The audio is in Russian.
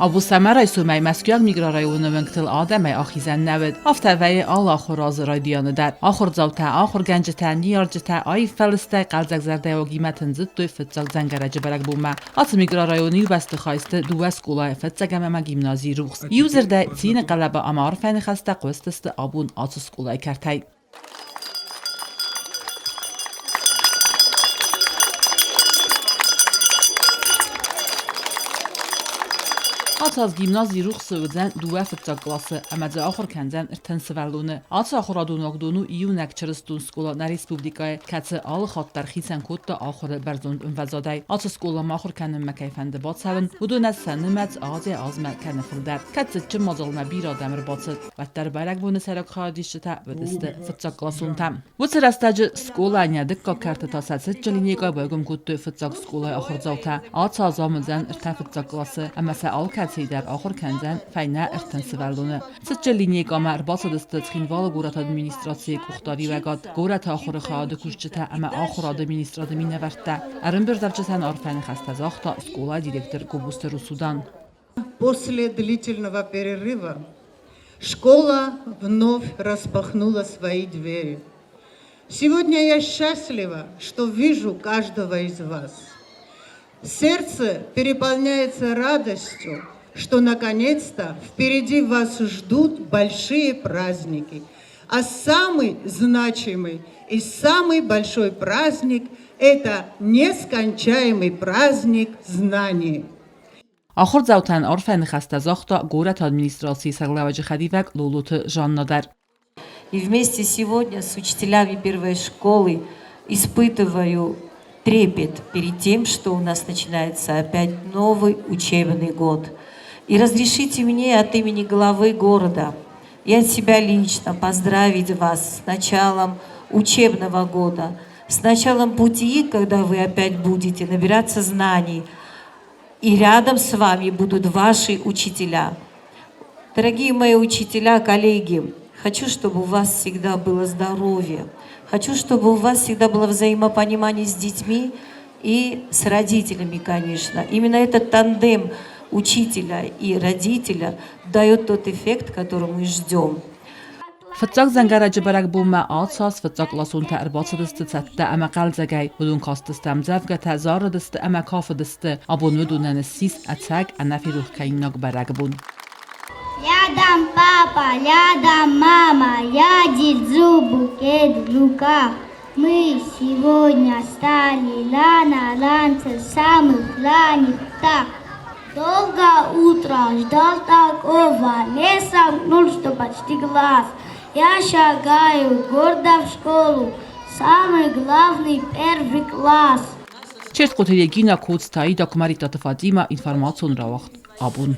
Abu Samara Sumay Meskyal migrarayonu Mengtil Ademay Axizen Nevid Aftavay Allah Khoraz Radiyanıdar Akhur Zavta Akhur Gencete Niyarcete Ay Feliste Qalzak Zerde و قیمتن زد دوی فتزاق زنگرج برگ بومه آت میگرارایونی و بست خایسته دو اسکولای فتزاقم اما گیمنازی روخس یوزر ده تین قلبه اما عرفین خسته قوستست آبون آت اسکولای کرتای آت از گیمنازی روخس ودن دو فتزاق کلاس اما ده آخر کنزن ارتن سوالونه آت آخر دونو ایو نکچرستون سکولا نریسپوبلیکای کت آل خاط در خیسن کود آخر برزوند انفزادای آت سکولا ما آخر کنن مکیفند باد سون ودون از سنمت آزی آزم کنفل در کت چه مازال مبیرا دمر بادست و در برگ بونه سرک خادیشته بدست فتزاق کلاسون تام وتر استاج سکولا نیادک کرد تا ساعت جلینیگا باگم کود فتزاق سکولا آخر زوتا آت آزامزن ارتن فتزاق کلاس اما سال در آخر کنزن فینا ارتن سوالونه سچ لینیه گام ارباط دست تخینوال گورات ادمینستراسی کوختاری وگاد گورات آخر خاد کوشته اما آخر ادمینستراد می نورته ارن برزافچتن عرفان خسته زاختا اسکولا директор Губустеру Судан. После длительного перерыва школа вновь распахнула свои двери. Сегодня я счастлива, что вижу каждого из вас. Сердце переполняется радостью, что наконец-то впереди вас ждут большие праздники. А самый значимый и самый большой праздник – это нескончаемый праздник знаний. آخر زاوتن عرفان خسته زاختا گورات администрации саглаваджи хадивак лулут жаннадар. И вместе сегодня с учителями первой школы испытываю трепет перед тем, что у нас начинается опять новый учебный год. И разрешите мне от имени главы города и от себя лично поздравить вас с началом учебного года, с началом пути, когда вы опять будете набираться знаний, и рядом с вами будут ваши учителя. Дорогие мои учителя, коллеги, хочу, чтобы у вас всегда было здоровье. Хочу, чтобы у вас всегда было взаимопонимание с детьми и с родителями, конечно. Именно этот тандем учителя и родителя дает тот эффект, который мы ждем. فتزاق زنگرج برگ بوم آتساس فتزاق لاسون تا ارباط دست تته اما قلزگی ودون کاستست امزفگ تزار دست اما کاف دست ابون ودونن سیس اتساق انفی روح کیناک برگ بون. Рядом папа, рядом мама, я держу букет в руках. Мы сегодня стали на ранце самых ранних птах. Долго утро ждал такого, не сомкнул, что почти глаз. Я шагаю гордо в школу, самый главный первый класс. Черт котелегина код стаи докумаритата Фатима информацион равахт абун.